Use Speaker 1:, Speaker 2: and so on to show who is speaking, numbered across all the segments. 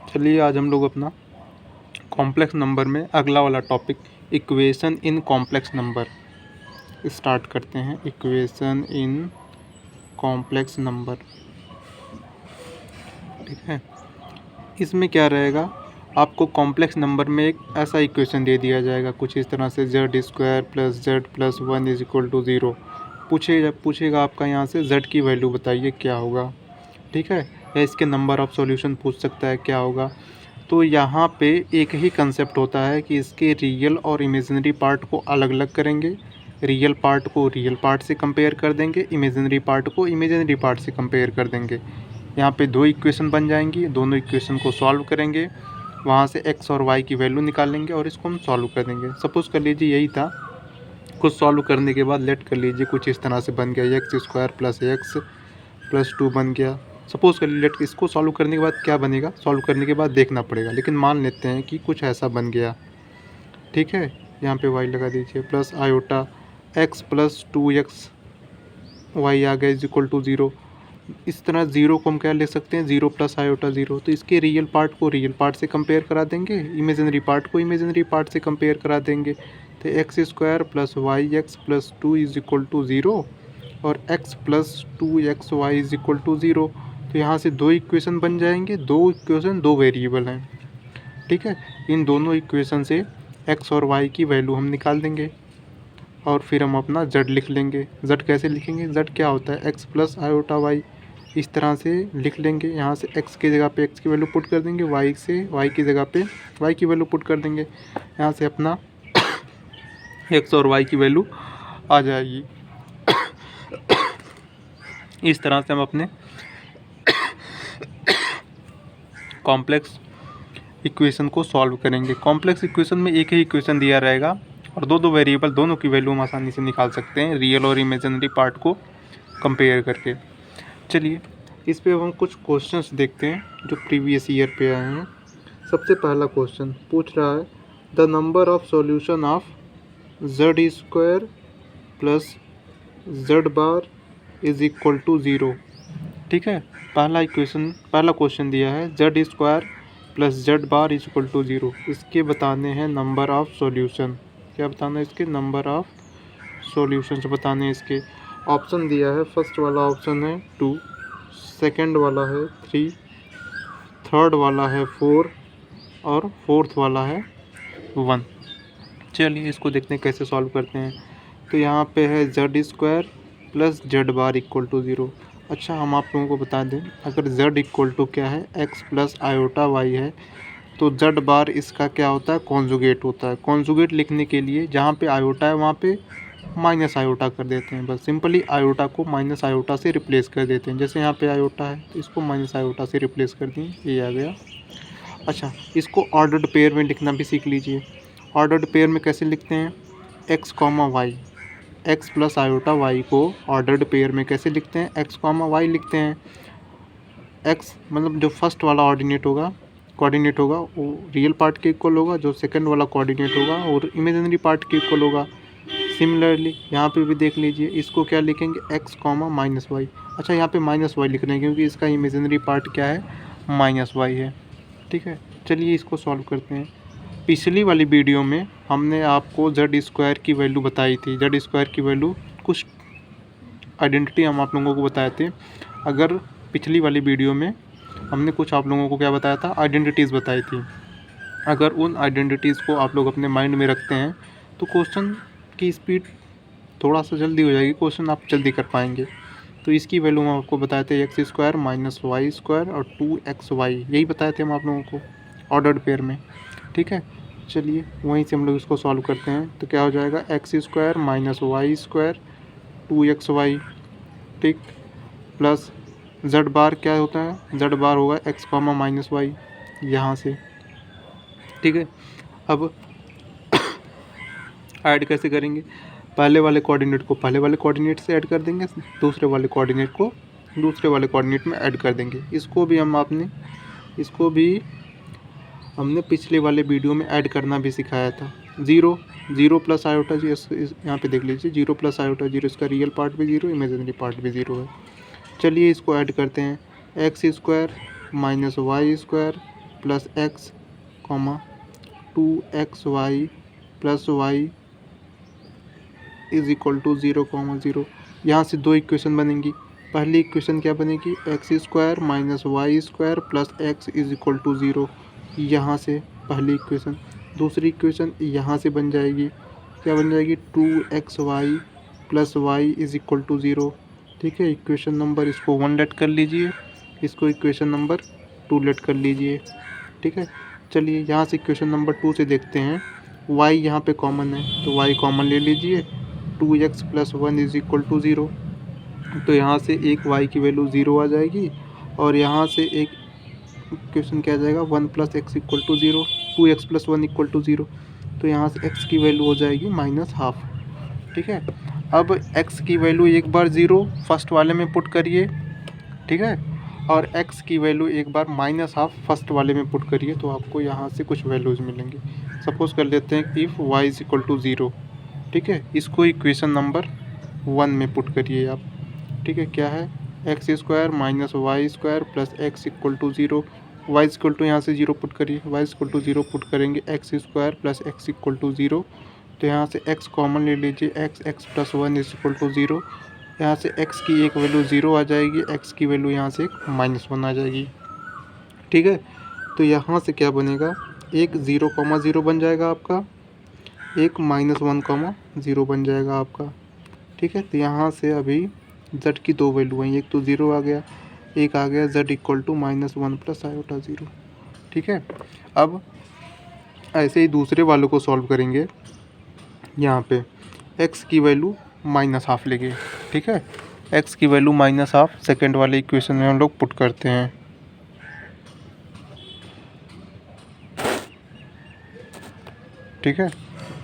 Speaker 1: चलिए आज हम लोग अपना कॉम्प्लेक्स नंबर में अगला वाला topic equation in complex number start करते हैं। इक्वेशन इन कॉम्प्लेक्स नंबर, ठीक है। इसमें क्या रहेगा, आपको कॉम्प्लेक्स नंबर में एक ऐसा इक्वेशन दे दिया जाएगा कुछ इस तरह से z² + z + 1 = 0। पूछेगा आपका यहाँ से z की वैल्यू बताइए क्या होगा, ठीक है। या इसके नंबर ऑफ सॉल्यूशन पूछ सकता है क्या होगा। तो यहाँ पे एक ही कंसेप्ट होता है कि इसके रियल और इमेजिनरी पार्ट को अलग अलग करेंगे। रियल पार्ट को रियल पार्ट से कंपेयर कर देंगे, इमेजिनरी पार्ट को इमेजिनरी पार्ट से कंपेयर कर देंगे। यहाँ पे दो इक्वेशन बन जाएंगी, दोनों इक्वेशन को सॉल्व करेंगे, वहाँ से x और y की वैल्यू निकालेंगे और इसको हम सॉल्व कर देंगे। सपोज़ कर लीजिए यही था, कुछ सॉल्व करने के बाद लेट कर लीजिए कुछ इस तरह से बन गया, x² + x + 2 बन गया। सपोज़ कर लीजिए इसको सॉल्व करने के बाद क्या बनेगा, सॉल्व करने के बाद देखना पड़ेगा, लेकिन मान लेते हैं कि कुछ ऐसा बन गया, ठीक है। यहाँ पे y लगा दीजिए plus iota x + 2x y आ गया = 0। इस तरह 0 को हम क्या ले सकते हैं, 0 + आयोटा 0। तो इसके रियल पार्ट को रियल पार्ट से कंपेयर करा देंगे, इमेजिनरी पार्ट को इमेजिनरी पार्ट से कंपेयर करा देंगे। तो x² + yx + 2 = 0 और x + 2xy = 0। तो यहाँ से दो इक्वेशन बन जाएंगे, दो इक्वेशन दो वेरिएबल हैं, ठीक है। इन दोनों इक्वेशन से x और y की वैल्यू हम निकाल देंगे और फिर हम अपना z लिख लेंगे। z कैसे लिखेंगे, z क्या होता है, x + आयोटा y। इस तरह से लिख लेंगे। यहाँ से x की जगह पे x की वैल्यू पुट कर देंगे, y से y की जगह पे y की वैल्यू पुट कर देंगे। यहाँ से अपना x और y की वैल्यू आ जाएगी। इस तरह से हम अपने कॉम्प्लेक्स इक्वेशन को सॉल्व करेंगे। कॉम्प्लेक्स इक्वेशन में एक ही इक्वेशन दिया रहेगा और दो दो वेरिएबल, दोनों की वैल्यू हम आसानी से निकाल सकते हैं रियल और इमेजिनरी पार्ट को कंपेयर करके। चलिए इस पे हम कुछ क्वेश्चंस देखते हैं जो प्रीवियस ईयर पे आए हैं। सबसे पहला क्वेश्चन पूछ रहा है the number of solution of z² + z bar = 0, ठीक है। पहला क्वेश्चन दिया है z² + z bar = 0। इसके बताने हैं नंबर ऑफ सॉल्यूशन। क्या बताना है, इसके नंबर ऑफ सॉल्यूशंस बताने हैं इसके। ऑप्शन दिया है, फर्स्ट वाला ऑप्शन है 2, सेकंड वाला है 3, थर्ड वाला है 4 और फोर्थ वाला है 1। चलिए इसको देखते हैं कैसे सॉल्व करते हैं। तो यहाँ पे है z² + z bar = 0। अच्छा हम आप लोगों को बता दें, अगर z = क्या है, x + आयोटा y है, तो z बार इसका क्या होता है, कॉन्जुगेट होता है। कॉन्जुगेट लिखने के लिए जहाँ पे आयोटा है वहाँ पे माइनस आयोटा कर देते हैं, बस सिंपली आयोटा को माइनस आयोटा से रिप्लेस कर देते हैं। जैसे यहाँ पे आयोटा है तो इसको माइनस आयोटा से रिप्लेस कर दिए, ये आ गया। अच्छा इसको ऑर्डर्ड पेयर में लिखना भी सीख लीजिए। ऑर्डर्ड पेयर में कैसे लिखते हैं, x, y, x + iota y को ऑर्डर्ड पेयर में कैसे लिखते हैं, x, y लिखते हैं। x मतलब जो फर्स्ट वाला कोऑर्डिनेट होगा वो रियल पार्ट के इक्वल होगा, जो सेकंड वाला कोऑर्डिनेट होगा और इमेजिनरी पार्ट के इक्वल होगा। सिमिलरली यहाँ पे भी देख लीजिए, इसको क्या लिखेंगे, x, -y। अच्छा यहाँ पे -y लिख रहे हैं क्योंकि इसका इमेजिनरी पार्ट क्या है, -y है, ठीक है। चलिए इसको सॉल्व करते हैं। पिछली वाली वीडियो में हमने आपको z² की वैल्यू बताई थी। z² की वैल्यू कुछ आइडेंटिटी हम आप लोगों को बताए थे। अगर पिछली वाली वीडियो में हमने कुछ आप लोगों को क्या बताया था, आइडेंटिटीज़ बताई थी। अगर उन आइडेंटिटीज़ को आप लोग अपने माइंड में रखते हैं तो क्वेश्चन की स्पीड थोड़ा सा जल्दी हो जाएगी, क्वेश्चन आप जल्दी कर पाएंगे। तो इसकी वैल्यू हम आपको बताए थे x² - y² और 2xy, यही बताए थे हम आप लोगों को ऑर्डर्ड पेयर में, ठीक है। चलिए वहीं से हम लोग इसको सॉल्व करते हैं। तो क्या हो जाएगा, x² - y² 2xy, ठीक, प्लस z बार क्या होता है, z बार होगा x, -y यहाँ से, ठीक है। अब ऐड कैसे करेंगे, पहले वाले कोऑर्डिनेट को पहले वाले कोऑर्डिनेट से ऐड कर देंगे, दूसरे वाले कोऑर्डिनेट को दूसरे वाले कोऑर्डिनेट में ऐड कर देंगे। इसको भी हमने पिछले वाले वीडियो में ऐड करना भी सिखाया था। 0 + आयोटा, यहाँ पे देख लीजिए 0 + आयोटा 0, इसका रियल पार्ट भी 0, इमेजिनरी पार्ट भी 0 है। चलिए इसको ऐड करते हैं, x² - y² plus x comma 2xy plus y is equal to 0,0। यहाँ से दो इक्वेशन बनेंगी। पहली इक्वेशन क्या बनेगी, x square minus y square plus x is equal to 0, यहाँ से पहली इक्वेशन। दूसरी इक्वेशन यहाँ से बन जाएगी, क्या बन जाएगी, 2xy plus y is equal to 0। ठीक है, इक्वेशन नंबर इसको 1 लेट कर लीजिए, इसको इक्वेशन नंबर 2 लेट कर लीजिए। ठीक है, चलिए यहाँ से इक्वेशन नंबर 2 से देखते हैं। y यहाँ पे कॉमन है तो y कॉमन ले लीजिए, 2x plus 1 is equal to 0। तो यहाँ से एक y की वैल्यू 0 आ जाएगी और यहाँ से एक इक्वेशन क्या आ जाएगा, 1 plus x equal to 0, 2x plus 1 equal to 0। तो यहाँ से x की वैल्यू हो जाएगी -½ ठीक है, अब x की वैल्यू एक बार 0 फर्स्ट वाले में पुट करिए। ठीक है, और x की वैल्यू एक बार -½ फर्स्ट वाले में पुट करिए तो आपको यहाँ से कुछ वैल्यूज़ मिलेंगी। सपोज़ कर लेते हैं if y is equal to 0। ठीक है, इसको इक्वेशन नंबर 1 में पुट करिए आप। ठीक है, क्या है, x square minus y square plus x equal to 0, y equal to यहाँ से 0 पुट करिए, वाई इक्वल टू 0 पुट करेंगे, x square plus x equal to 0। तो यहाँ से x कॉमन ले लीजिए, x plus 1 is equal to 0। यहाँ से x की एक वैल्यू 0 आ जाएगी, x की वैल्यू यहाँ से -1 आ जाएगी। ठीक है, तो यहाँ से क्या बनेगा, एक 0,0 बन जाएगा आपका, एक -1,0 बन जाएगा आपका। ठीक है, तो यहाँ से अभी z की दो वैल्यू हैं, एक तो 0 आ गया, एक आ गया z equal to -1 plus iota 0। ठीक है, अब ऐसे ही दूसरे वालों को सॉल्व करेंगे। यहाँ पे x की वैल्यू -½ लेंगे। ठीक है, x की वैल्यू -½ सेकेंड वाले इक्वेशन में हम लोग पुट करते हैं। ठीक है,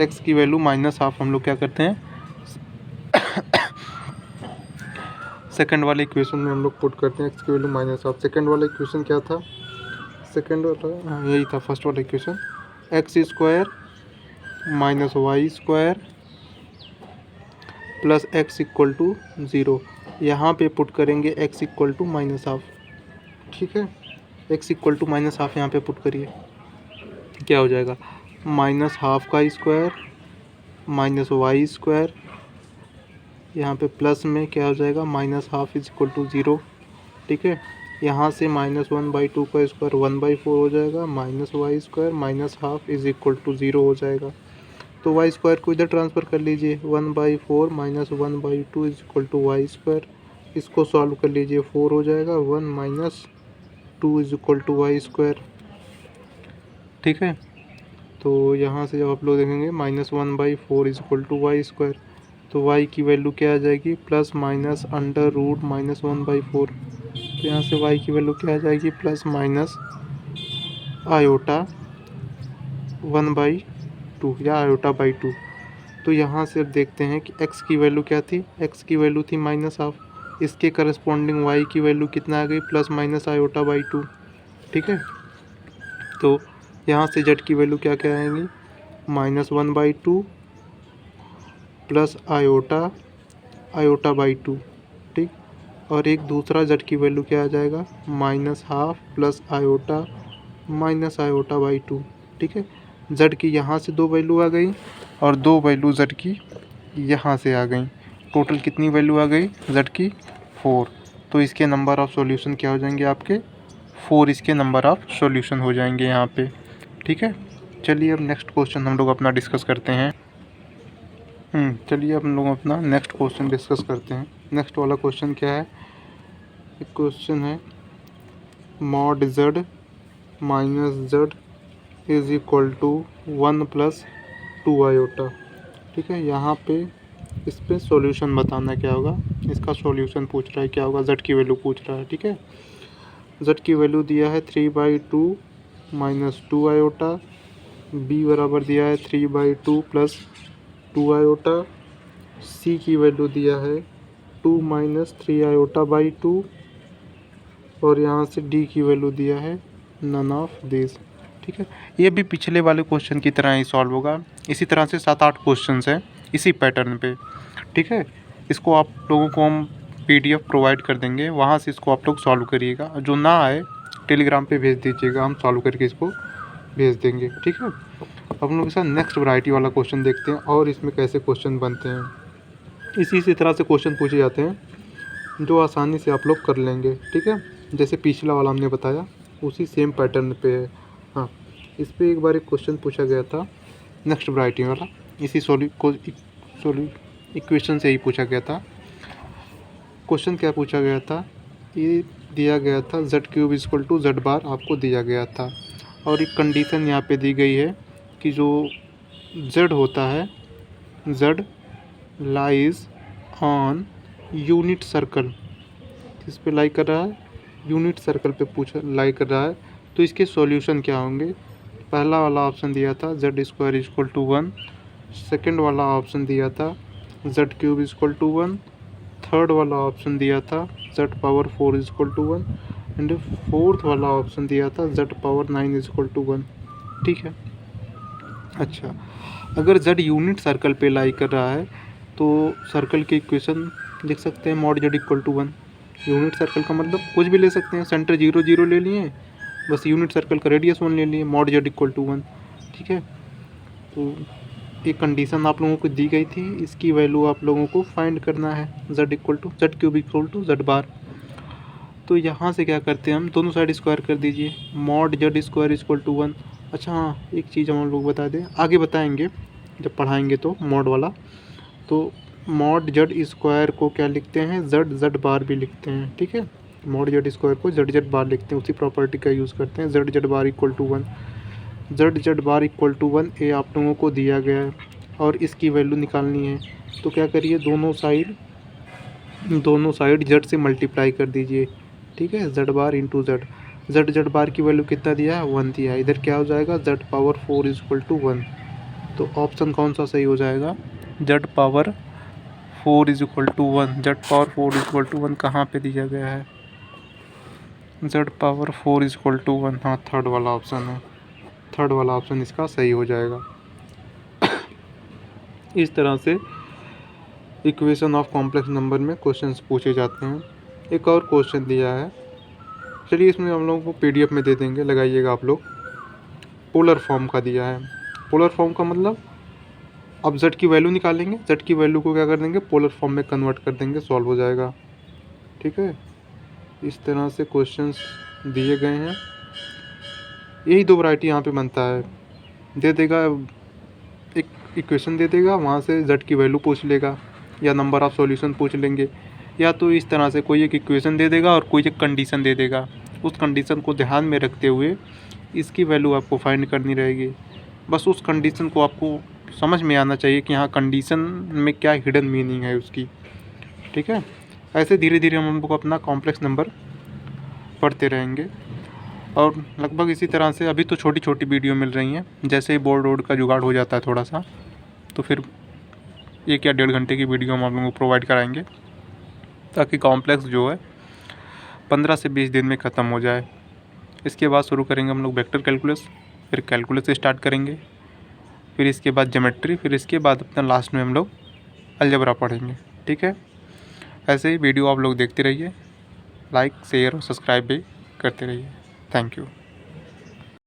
Speaker 1: x की वैल्यू -½ हम लोग क्या करते हैं, सेकेंड वाले इक्वेशन में हम लोग पुट करते हैं, x की वैल्यू -½ सेकेंड वाला इक्वेशन क्या था, सेकेंड वाला यही था, फर्स्ट वाला equation x square minus y square plus x equal to 0। यहाँ पे पुट करेंगे x इक्वल टू -½ ठीक है, x इक्वल टू -½ यहाँ पे पुट करिए, क्या हो जाएगा, -½ का स्क्वायर माइनस वाई स्क्वायर, यहाँ पे प्लस में क्या हो जाएगा, -½ इज इक्वल टू 0। ठीक है, यहाँ से -1/2 का स्क्वायर 1/4 हो जाएगा, minus y square -½ is equal to 0 हो जाएगा। तो वाई स्क्वायर को इधर ट्रांसफ़र कर लीजिए, 1/4 minus 1/2 is equal to y square, इसको सॉल्व कर लीजिए, 4 हो जाएगा, 1 - 2 is equal to y square. ठीक है, तो यहाँ से जब आप लोग देखेंगे -1/4 is equal to y square, तो y की वैल्यू क्या आ जाएगी, प्लस माइनस अंडर रूट -1/4। तो यहाँ से y की वैल्यू क्या आ जाएगी, प्लस माइनस आयोटा 1/2 या आयोटा बाई 2। तो यहाँ से अब देखते हैं कि x की वैल्यू क्या थी, x की वैल्यू थी -½ इसके करस्पॉन्डिंग y की वैल्यू कितना आ गई, प्लस माइनस आयोटा बाई 2। ठीक है, तो यहाँ से z की वैल्यू क्या क्या आएंगी, -1/2 प्लस आयोटा बाई 2। ठीक, और एक दूसरा z की वैल्यू क्या आ जाएगा, -½ plus iota minus iota by 2। ठीक है, z की यहाँ से दो वैल्यू आ गई और दो वैल्यू z की यहाँ से आ गई, टोटल कितनी वैल्यू आ गई z की, 4। तो इसके नंबर ऑफ़ सॉल्यूशन क्या हो जाएंगे आपके, 4 इसके नंबर ऑफ़ सॉल्यूशन हो जाएंगे यहाँ पे। ठीक है, चलिए अब नेक्स्ट क्वेश्चन हम लोग अपना डिस्कस करते हैं। चलिए हम लोग अपना नेक्स्ट क्वेश्चन डिस्कस करते हैं। नेक्स्ट वाला क्वेश्चन क्या है, एक क्वेश्चन है mod z minus z is equal to 1 plus 2 iota. ठीक है, यहाँ पे इस पर सॉल्यूशन बताना क्या होगा, इसका सॉल्यूशन पूछ रहा है, क्या होगा, z की वैल्यू पूछ रहा है। ठीक है, z की वैल्यू दिया है 3/2 माइनस 2 आयोटा, b बराबर दिया है 3/2 प्लस 2 आयोटा, c की वैल्यू दिया है 2 - 3 आयोटा बाई 2 और यहाँ से d की वैल्यू दिया है नन ऑफ दिस। ठीक है, ये भी पिछले वाले क्वेश्चन की तरह ही सॉल्व होगा। इसी तरह से 7-8 क्वेश्चंस हैं इसी पैटर्न पे। ठीक है, इसको आप लोगों को हम PDF प्रोवाइड कर देंगे, वहाँ से इसको आप लोग सॉल्व करिएगा। जो ना आए टेलीग्राम पे भेज दीजिएगा, हम सॉल्व करके इसको भेज देंगे। ठीक है, अब हम लोग के साथ नेक्स्ट वैरायटी वाला क्वेश्चन देखते हैं और इसमें कैसे क्वेश्चन बनते हैं। इसी तरह से क्वेश्चन पूछे जाते हैं जो आसानी से आप लोग कर लेंगे। ठीक है, जैसे पिछला वाला हमने बताया उसी सेम पैटर्न पे है। हाँ, इस पर एक बार एक क्वेश्चन पूछा गया था नेक्स्ट वैरायटी वाला, इसी इक्वेशन से ही पूछा गया था। क्वेश्चन क्या पूछा गया था, ये दिया गया था z³ = z बार आपको दिया गया था, और एक कंडीशन यहाँ पे दी गई है कि जो z होता है, z lies on unit circle, किस पे लाई कर रहा है, यूनिट सर्कल पे लाई कर रहा है। तो इसके सॉल्यूशन क्या होंगे, पहला वाला ऑप्शन दिया था z² = 1, सेकंड वाला ऑप्शन दिया था z³ = 1, थर्ड वाला ऑप्शन दिया था z⁴ = 1 एंड फोर्थ वाला ऑप्शन दिया था z⁹ = 1। ठीक है, अच्छा, अगर z यूनिट सर्कल पे लाई कर रहा है तो सर्कल की इक्वेशन लिख सकते हैं mod z = 1। यूनिट सर्कल का मतलब कुछ भी ले सकते हैं, सेंटर 0 0 ले लिए, बस यूनिट सर्कल का रेडियस 1 ले लिए, mod z = 1। ठीक है, तो एक कंडीशन आप लोगों को दी गई थी, इसकी वैल्यू आप लोगों को फाइंड करना है, z³ = z बार। तो यहाँ से क्या करते हैं हम, दोनों साइड स्क्वायर कर दीजिए, mod z² = 1। अच्छा हाँ, एक चीज़ हम लोग बता दें, आगे बताएंगे जब पढ़ाएंगे तो मॉड वाला, तो mod z² को क्या लिखते हैं, z बार भी लिखते हैं। ठीक है, mod z² को z बार लिखते हैं, उसी प्रॉपर्टी का यूज़ करते हैं, z बार = 1, z बार = 1 ये आप लोगों को दिया गया है और इसकी वैल्यू निकालनी है। तो क्या करिए, दोनों साइड z से मल्टीप्लाई कर दीजिए। ठीक है, z बार × z बार की वैल्यू कितना दिया है, 1 दिया है, इधर क्या हो जाएगा, z⁴ = 1। तो ऑप्शन कौन सा सही हो जाएगा, z⁴ = 1 कहाँ पे दिया गया है, z⁴ = 1, हाँ थर्ड वाला ऑप्शन है, थर्ड वाला ऑप्शन इसका सही हो जाएगा। इस तरह से इक्वेशन ऑफ कॉम्प्लेक्स नंबर में क्वेश्चंस पूछे जाते हैं। एक और क्वेश्चन दिया है, चलिए इसमें हम लोगों को PDF में दे देंगे, लगाइएगा आप लोग। पोलर फॉर्म का दिया है, पोलर फॉर्म का मतलब अब z की वैल्यू निकालेंगे, z की वैल्यू को क्या कर देंगे, पोलर फॉर्म में कन्वर्ट कर देंगे, सॉल्व हो जाएगा। ठीक है, इस तरह से क्वेश्चंस दिए गए हैं। यही दो वैरायटी यहाँ पे बनता है, दे देगा एक इक्वेशन दे देगा, वहाँ से z की वैल्यू पूछ लेगा या नंबर ऑफ सॉल्यूशन पूछ लेंगे, या तो इस तरह से कोई एक इक्वेशन दे देगा और कोई एक कंडीशन दे देगा, उस कंडीशन को ध्यान में रखते हुए इसकी वैल्यू आपको फाइंड करनी रहेगी। बस उस कंडीशन को आपको समझ में आना चाहिए कि हाँ कंडीशन में क्या हिडन मीनिंग है उसकी। ठीक है, ऐसे धीरे धीरे हम लोग अपना कॉम्प्लेक्स नंबर पढ़ते रहेंगे और लगभग इसी तरह से अभी तो छोटी छोटी वीडियो मिल रही हैं, जैसे ही बोर्ड वोर्ड का जुगाड़ हो जाता है थोड़ा सा तो फिर 1 या 1.5 घंटे की वीडियो हम आप लोगों को प्रोवाइड कराएंगे, ताकि कॉम्प्लेक्स जो है 15 से 20 दिन में ख़त्म हो जाए। इसके बाद शुरू करेंगे हम लोग वेक्टर कैलकुलस, फिर कैलकुलस स्टार्ट करेंगे, फिर इसके बाद ज्योमेट्री, फिर इसके बाद अपना लास्ट में हम लोग अलजेब्रा पढ़ेंगे। ठीक है, ऐसे ही वीडियो आप लोग देखते रहिए, लाइक शेयर और सब्सक्राइब भी करते रहिए। Thank you.